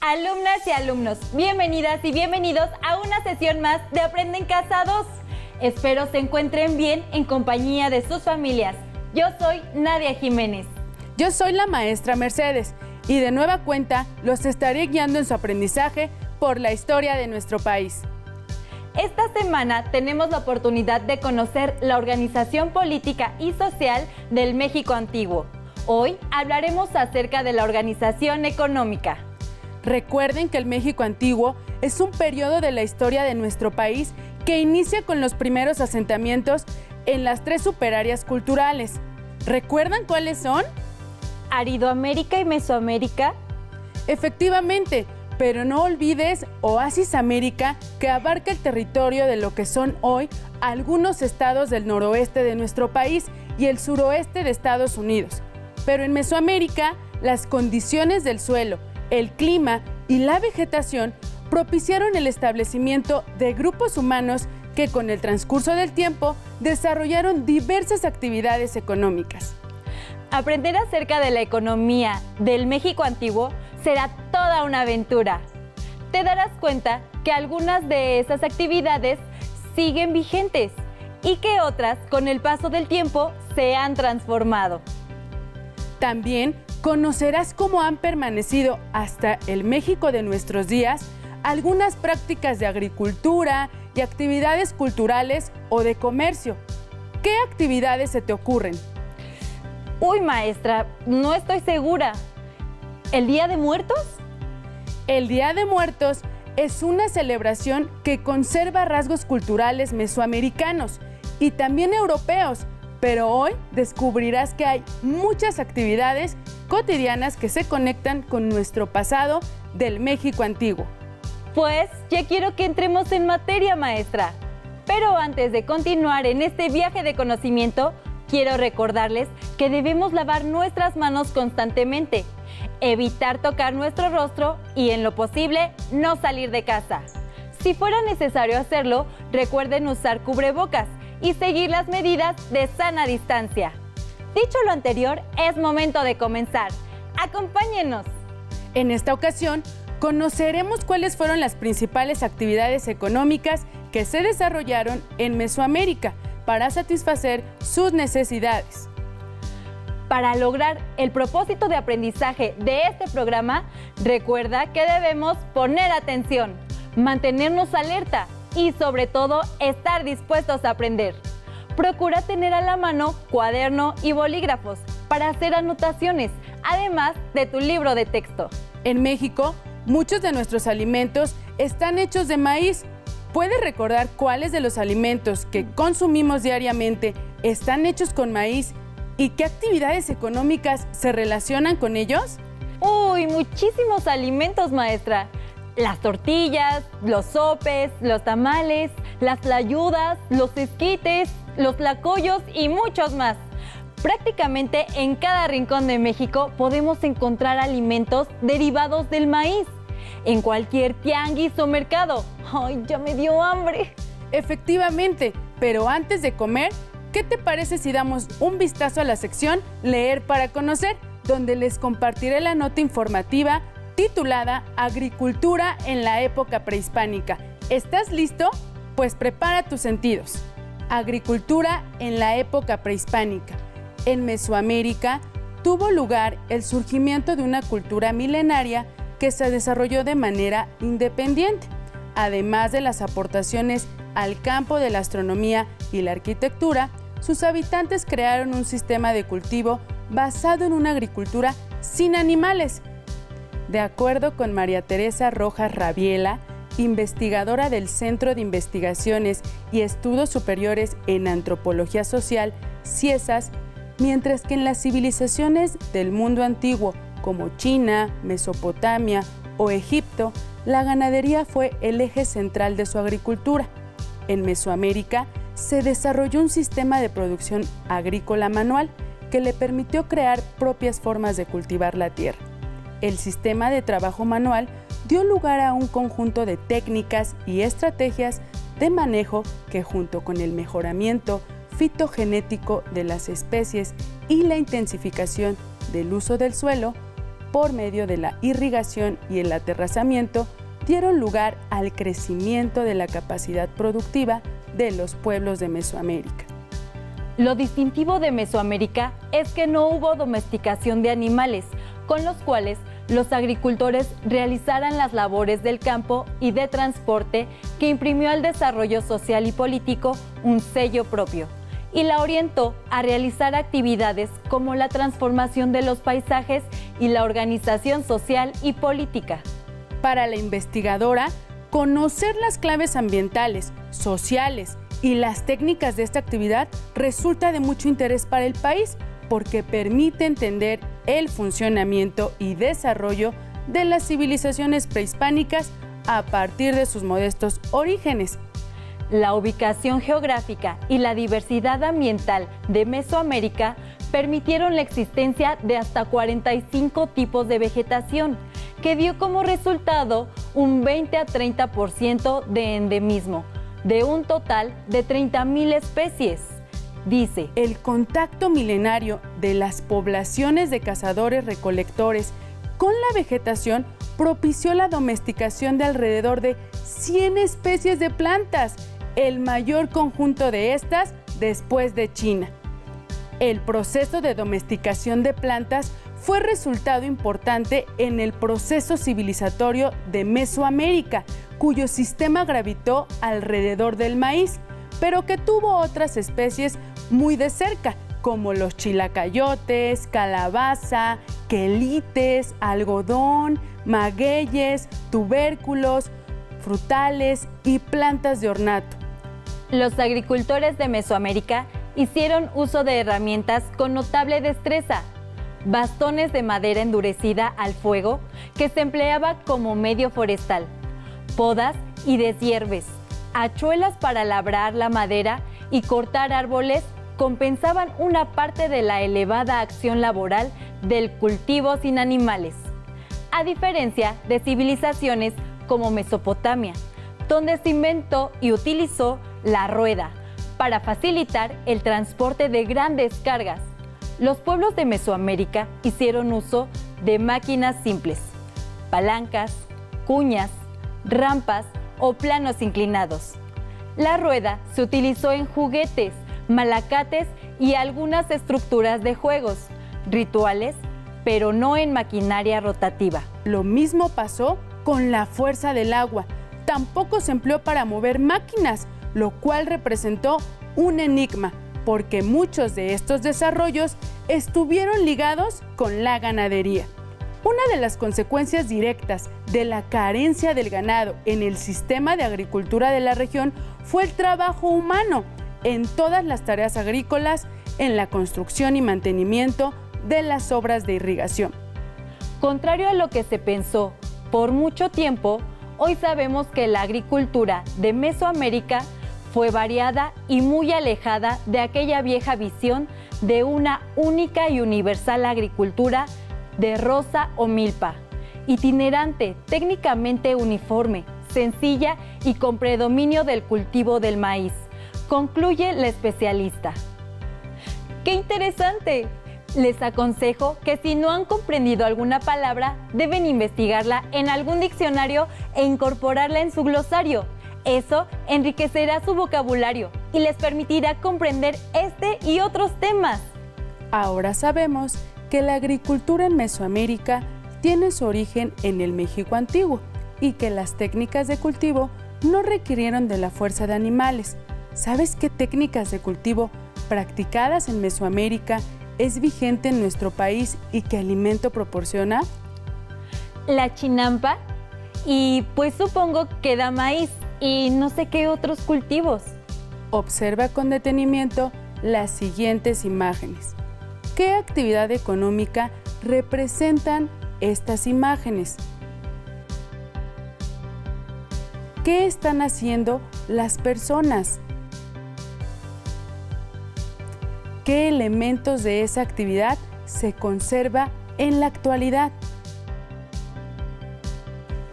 Alumnas y alumnos, bienvenidas y bienvenidos a una sesión más de Aprende en Casa 2. Espero se encuentren bien en compañía de sus familias. Yo soy Nadia Jiménez. Yo soy la maestra Mercedes y de nueva cuenta los estaré guiando en su aprendizaje por la historia de nuestro país. Esta semana tenemos la oportunidad de conocer la organización política y social del México antiguo. Hoy hablaremos acerca de la organización económica. Recuerden que el México antiguo es un periodo de la historia de nuestro país que inicia con los primeros asentamientos en las tres superáreas culturales. ¿Recuerdan cuáles son? ¿Aridoamérica y Mesoamérica? Efectivamente, pero no olvides Oasis América, que abarca el territorio de lo que son hoy algunos estados del noroeste de nuestro país y el suroeste de Estados Unidos. Pero en Mesoamérica, las condiciones del suelo, el clima y la vegetación propiciaron el establecimiento de grupos humanos que con el transcurso del tiempo desarrollaron diversas actividades económicas. Aprender acerca de la economía del México antiguo será toda una aventura. Te darás cuenta que algunas de esas actividades siguen vigentes y que otras, con el paso del tiempo, se han transformado. También conocerás cómo han permanecido hasta el México de nuestros días algunas prácticas de agricultura y actividades culturales o de comercio. ¿Qué actividades se te ocurren? Uy, maestra, no estoy segura. ¿El Día de Muertos? El Día de Muertos es una celebración que conserva rasgos culturales mesoamericanos y también europeos, pero hoy descubrirás que hay muchas actividades cotidianas que se conectan con nuestro pasado del México antiguo. Pues ya quiero que entremos en materia, maestra. Pero antes de continuar en este viaje de conocimiento, quiero recordarles que debemos lavar nuestras manos constantemente, evitar tocar nuestro rostro y, en lo posible, no salir de casa. Si fuera necesario hacerlo, recuerden usar cubrebocas y seguir las medidas de sana distancia. Dicho lo anterior, es momento de comenzar. ¡Acompáñenos! En esta ocasión, conoceremos cuáles fueron las principales actividades económicas que se desarrollaron en Mesoamérica para satisfacer sus necesidades. Para lograr el propósito de aprendizaje de este programa, recuerda que debemos poner atención, mantenernos alerta y, sobre todo, estar dispuestos a aprender. Procura tener a la mano cuaderno y bolígrafos para hacer anotaciones, además de tu libro de texto. En México, muchos de nuestros alimentos están hechos de maíz. ¿Puedes recordar cuáles de los alimentos que consumimos diariamente están hechos con maíz y qué actividades económicas se relacionan con ellos? ¡Uy, muchísimos alimentos, maestra! Las tortillas, los sopes, los tamales, las tlayudas, los esquites, los tlacoyos y muchos más. Prácticamente en cada rincón de México podemos encontrar alimentos derivados del maíz. En cualquier tianguis o mercado. ¡Ay, ya me dio hambre! Efectivamente, pero antes de comer, ¿qué te parece si damos un vistazo a la sección Leer para Conocer, donde les compartiré la nota informativa titulada Agricultura en la época prehispánica? ¿Estás listo? Pues prepara tus sentidos. Agricultura en la época prehispánica. En Mesoamérica tuvo lugar el surgimiento de una cultura milenaria que se desarrolló de manera independiente. Además de las aportaciones al campo de la astronomía y la arquitectura, sus habitantes crearon un sistema de cultivo basado en una agricultura sin animales. De acuerdo con María Teresa Rojas Rabiela, investigadora del Centro de Investigaciones y Estudios Superiores en Antropología Social, CIESAS, mientras que en las civilizaciones del mundo antiguo, como China, Mesopotamia o Egipto, la ganadería fue el eje central de su agricultura. En Mesoamérica se desarrolló un sistema de producción agrícola manual que le permitió crear propias formas de cultivar la tierra. El sistema de trabajo manual dio lugar a un conjunto de técnicas y estrategias de manejo que, junto con el mejoramiento fitogenético de las especies y la intensificación del uso del suelo, por medio de la irrigación y el aterrazamiento, dieron lugar al crecimiento de la capacidad productiva de los pueblos de Mesoamérica. Lo distintivo de Mesoamérica es que no hubo domesticación de animales, con los cuales los agricultores realizaran las labores del campo y de transporte que imprimió al desarrollo social y político un sello propio, y la orientó a realizar actividades como la transformación de los paisajes y la organización social y política. Para la investigadora, conocer las claves ambientales, sociales y las técnicas de esta actividad resulta de mucho interés para el país porque permite entender el funcionamiento y desarrollo de las civilizaciones prehispánicas a partir de sus modestos orígenes. La ubicación geográfica y la diversidad ambiental de Mesoamérica permitieron la existencia de hasta 45 tipos de vegetación, que dio como resultado un 20 a 30% de endemismo, de un total de 30,000 especies. Dice, el contacto milenario de las poblaciones de cazadores-recolectores con la vegetación propició la domesticación de alrededor de 100 especies de plantas, el mayor conjunto de estas después de China. El proceso de domesticación de plantas fue resultado importante en el proceso civilizatorio de Mesoamérica, cuyo sistema gravitó alrededor del maíz, pero que tuvo otras especies muy de cerca, como los chilacayotes, calabaza, quelites, algodón, magueyes, tubérculos, frutales y plantas de ornato. Los agricultores de Mesoamérica hicieron uso de herramientas con notable destreza, bastones de madera endurecida al fuego que se empleaba como medio forestal, podas y deshierves, hachuelas para labrar la madera y cortar árboles compensaban una parte de la elevada acción laboral del cultivo sin animales, a diferencia de civilizaciones como Mesopotamia, donde se inventó y utilizó la rueda para facilitar el transporte de grandes cargas. Los pueblos de Mesoamérica hicieron uso de máquinas simples, palancas, cuñas, rampas o planos inclinados. La rueda se utilizó en juguetes, malacates y algunas estructuras de juegos, rituales, pero no en maquinaria rotativa. Lo mismo pasó con la fuerza del agua. Tampoco se empleó para mover máquinas, lo cual representó un enigma, porque muchos de estos desarrollos estuvieron ligados con la ganadería. Una de las consecuencias directas de la carencia del ganado en el sistema de agricultura de la región fue el trabajo humano en todas las tareas agrícolas, en la construcción y mantenimiento de las obras de irrigación. Contrario a lo que se pensó por mucho tiempo, hoy sabemos que la agricultura de Mesoamérica fue variada y muy alejada de aquella vieja visión de una única y universal agricultura de roza o milpa, itinerante, técnicamente uniforme, sencilla y con predominio del cultivo del maíz, concluye la especialista. ¡Qué interesante! Les aconsejo que si no han comprendido alguna palabra, deben investigarla en algún diccionario e incorporarla en su glosario. Eso enriquecerá su vocabulario y les permitirá comprender este y otros temas. Ahora sabemos que la agricultura en Mesoamérica tiene su origen en el México antiguo y que las técnicas de cultivo no requirieron de la fuerza de animales. ¿Sabes qué técnicas de cultivo practicadas en Mesoamérica es vigente en nuestro país y qué alimento proporciona? La chinampa, y pues supongo que da maíz y no sé qué otros cultivos. Observa con detenimiento las siguientes imágenes. ¿Qué actividad económica representan estas imágenes? ¿Qué están haciendo las personas? ¿Qué elementos de esa actividad se conserva en la actualidad?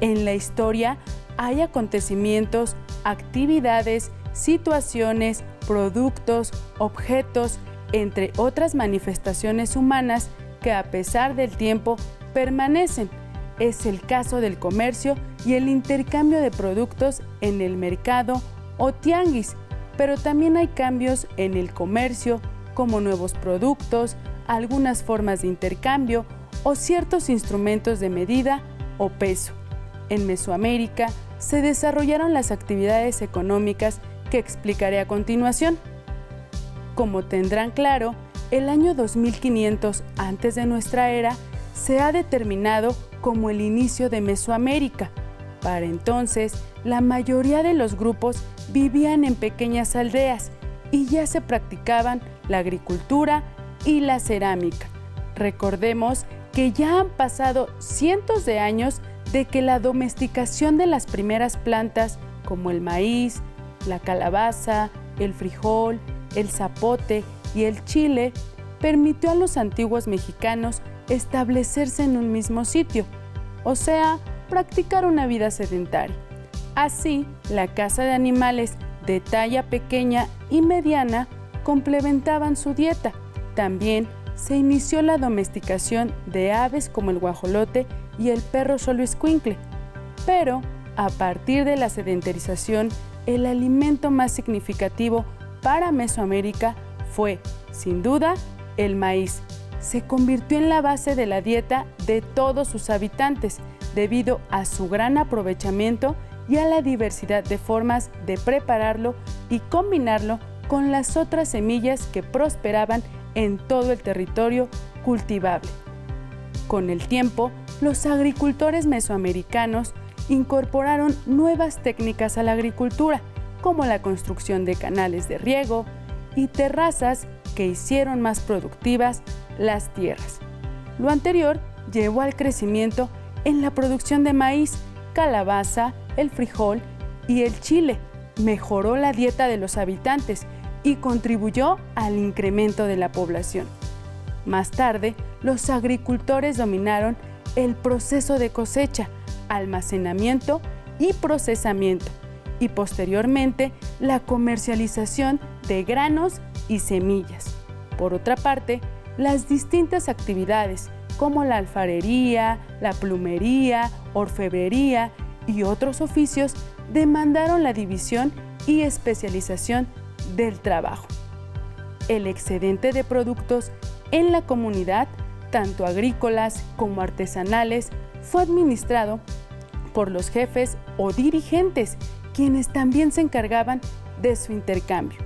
En la historia hay acontecimientos, actividades, situaciones, productos, objetos, entre otras manifestaciones humanas que a pesar del tiempo permanecen. Es el caso del comercio y el intercambio de productos en el mercado o tianguis, pero también hay cambios en el comercio, como nuevos productos, algunas formas de intercambio o ciertos instrumentos de medida o peso. En Mesoamérica se desarrollaron las actividades económicas que explicaré a continuación. Como tendrán claro, el año 2500 antes de nuestra era se ha determinado como el inicio de Mesoamérica. Para entonces, la mayoría de los grupos vivían en pequeñas aldeas y ya se practicaban la agricultura y la cerámica. Recordemos que ya han pasado cientos de años de que la domesticación de las primeras plantas como el maíz, la calabaza, el frijol, el zapote y el chile permitió a los antiguos mexicanos establecerse en un mismo sitio, o sea, practicar una vida sedentaria. Así, la caza de animales de talla pequeña y mediana complementaban su dieta. También se inició la domesticación de aves como el guajolote y el perro xoloitzcuintle. Pero, a partir de la sedentarización, el alimento más significativo para Mesoamérica fue, sin duda, el maíz. Se convirtió en la base de la dieta de todos sus habitantes, debido a su gran aprovechamiento y a la diversidad de formas de prepararlo y combinarlo con las otras semillas que prosperaban en todo el territorio cultivable. Con el tiempo, los agricultores mesoamericanos incorporaron nuevas técnicas a la agricultura, como la construcción de canales de riego y terrazas que hicieron más productivas las tierras. Lo anterior llevó al crecimiento en la producción de maíz, calabaza, el frijol y el chile. Mejoró la dieta de los habitantes y contribuyó al incremento de la población. Más tarde, los agricultores dominaron el proceso de cosecha, almacenamiento y procesamiento, y posteriormente la comercialización de granos y semillas. Por otra parte, las distintas actividades como la alfarería, la plumería, orfebrería y otros oficios demandaron la división y especialización del trabajo. El excedente de productos en la comunidad, tanto agrícolas como artesanales, fue administrado por los jefes o dirigentes, quienes también se encargaban de su intercambio.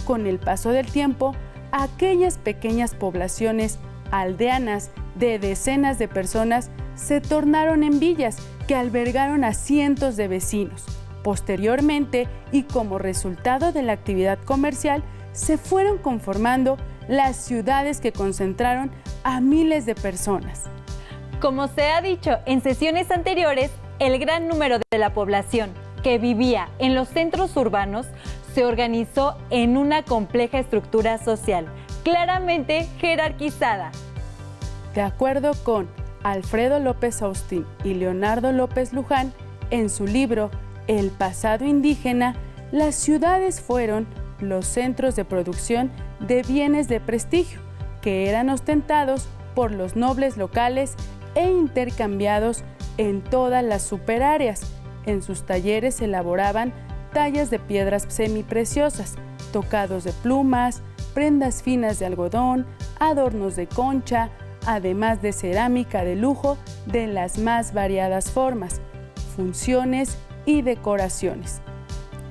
Con el paso del tiempo, aquellas pequeñas poblaciones aldeanas de decenas de personas se tornaron en villas que albergaron a cientos de vecinos. Posteriormente, y como resultado de la actividad comercial, se fueron conformando las ciudades que concentraron a miles de personas. Como se ha dicho en sesiones anteriores, el gran número de la población que vivía en los centros urbanos se organizó en una compleja estructura social, claramente jerarquizada. De acuerdo con Alfredo López Austin y Leonardo López Luján, en su libro El pasado indígena, las ciudades fueron los centros de producción de bienes de prestigio, que eran ostentados por los nobles locales e intercambiados en todas las superáreas. En sus talleres se elaboraban tallas de piedras semipreciosas, tocados de plumas, prendas finas de algodón, adornos de concha, además de cerámica de lujo de las más variadas formas, funciones y decoraciones.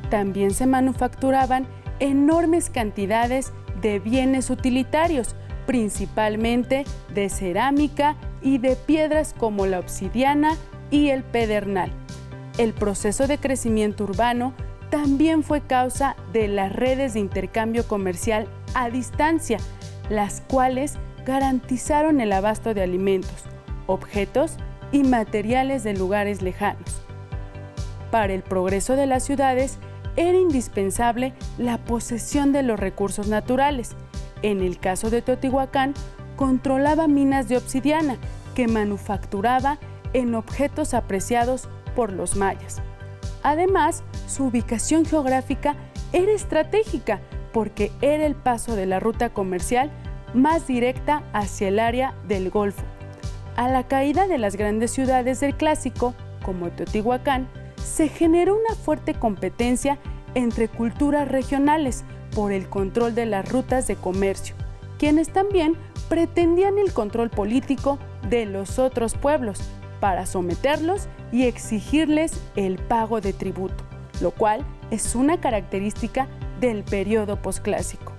También se manufacturaban enormes cantidades de bienes utilitarios, principalmente de cerámica y de piedras como la obsidiana y el pedernal. El proceso de crecimiento urbano también fue causa de las redes de intercambio comercial a distancia, las cuales garantizaron el abasto de alimentos, objetos y materiales de lugares lejanos. Para el progreso de las ciudades era indispensable la posesión de los recursos naturales. En el caso de Teotihuacán, controlaba minas de obsidiana que manufacturaba en objetos apreciados por los mayas. Además, su ubicación geográfica era estratégica porque era el paso de la ruta comercial más directa hacia el área del Golfo. A la caída de las grandes ciudades del Clásico, como Teotihuacán, se generó una fuerte competencia entre culturas regionales por el control de las rutas de comercio, quienes también pretendían el control político de los otros pueblos para someterlos y exigirles el pago de tributo, lo cual es una característica del periodo posclásico.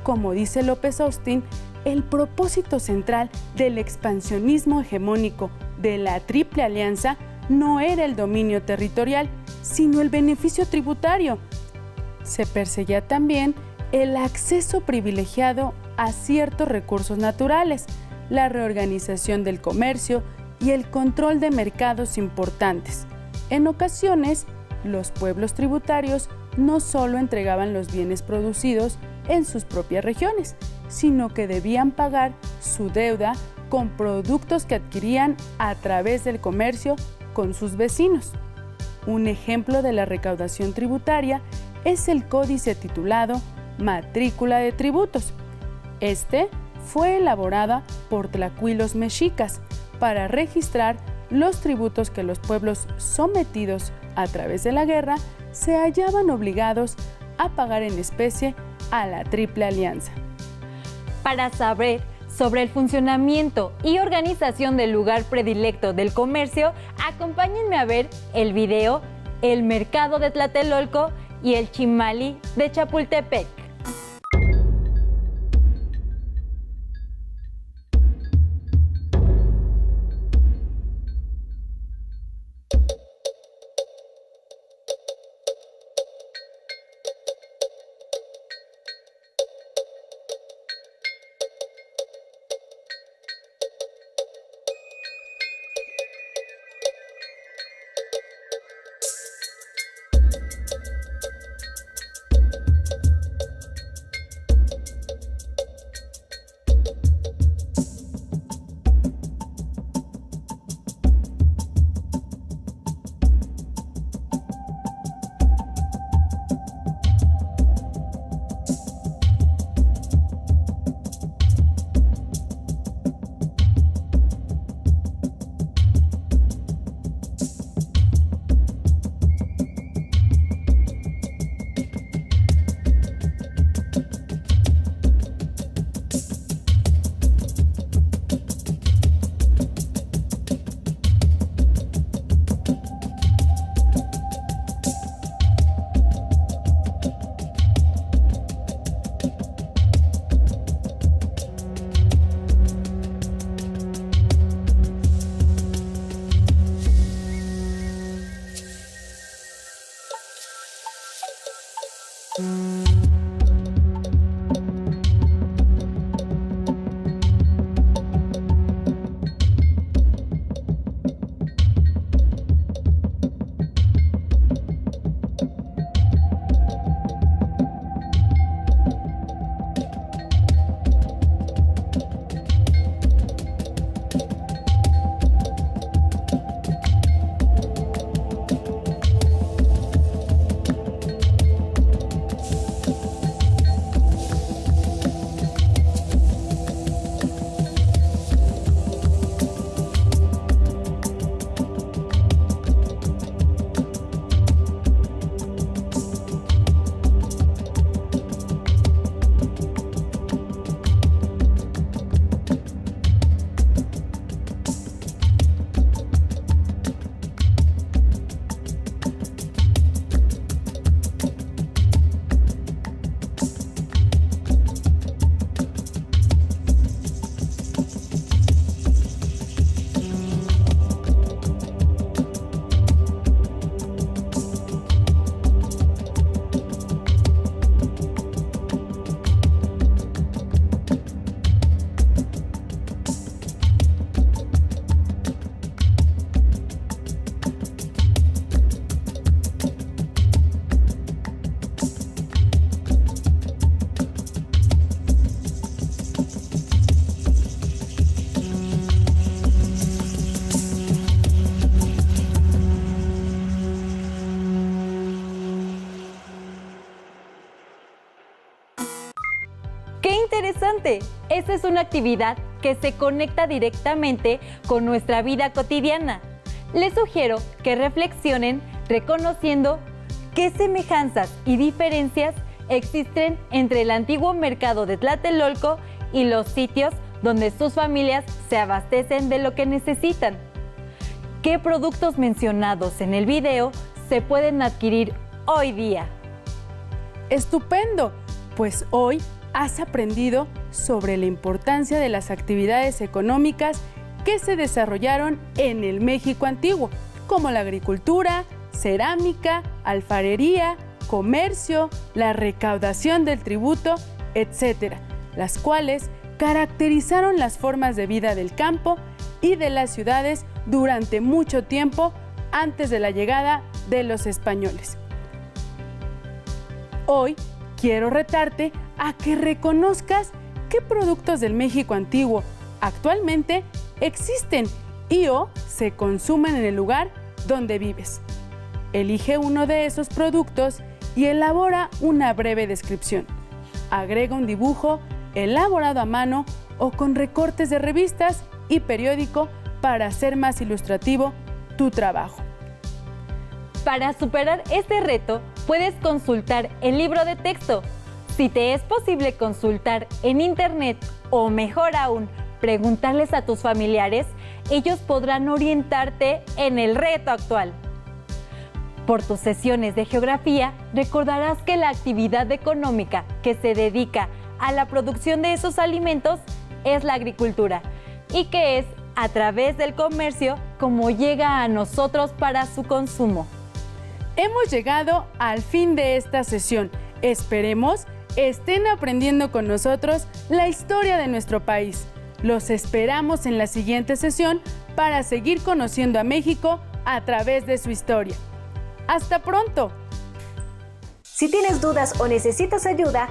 Como dice López Austin, el propósito central del expansionismo hegemónico de la Triple Alianza no era el dominio territorial, sino el beneficio tributario. Se perseguía también el acceso privilegiado a ciertos recursos naturales, la reorganización del comercio y el control de mercados importantes. En ocasiones, los pueblos tributarios no solo entregaban los bienes producidos en sus propias regiones, sino que debían pagar su deuda con productos que adquirían a través del comercio con sus vecinos. Un ejemplo de la recaudación tributaria es el códice titulado Matrícula de Tributos. Este fue elaborada por tlacuilos mexicas para registrar los tributos que los pueblos sometidos a través de la guerra se hallaban obligados a pagar en especie a la Triple Alianza. Para saber sobre el funcionamiento y organización del lugar predilecto del comercio, acompáñenme a ver el video El Mercado de Tlatelolco y el Chimali de Chapultepec. ¡Qué interesante! Esta es una actividad que se conecta directamente con nuestra vida cotidiana. Les sugiero que reflexionen reconociendo qué semejanzas y diferencias existen entre el antiguo mercado de Tlatelolco y los sitios donde sus familias se abastecen de lo que necesitan. ¿Qué productos mencionados en el video se pueden adquirir hoy día? ¡Estupendo! Pues hoy has aprendido sobre la importancia de las actividades económicas que se desarrollaron en el México antiguo, como la agricultura, cerámica, alfarería, comercio, la recaudación del tributo, etc., las cuales caracterizaron las formas de vida del campo y de las ciudades durante mucho tiempo antes de la llegada de los españoles. Hoy quiero retarte a que reconozcas qué productos del México antiguo actualmente existen y o se consumen en el lugar donde vives. Elige uno de esos productos y elabora una breve descripción. Agrega un dibujo elaborado a mano o con recortes de revistas y periódico para hacer más ilustrativo tu trabajo. Para superar este reto, puedes consultar el libro de texto. Si te es posible consultar en internet o mejor aún, preguntarles a tus familiares, ellos podrán orientarte en el reto actual. Por tus sesiones de geografía, recordarás que la actividad económica que se dedica a la producción de esos alimentos es la agricultura y que es a través del comercio como llega a nosotros para su consumo. Hemos llegado al fin de esta sesión. Esperemos estén aprendiendo con nosotros la historia de nuestro país. Los esperamos en la siguiente sesión para seguir conociendo a México a través de su historia. ¡Hasta pronto! Si tienes dudas o necesitas ayuda,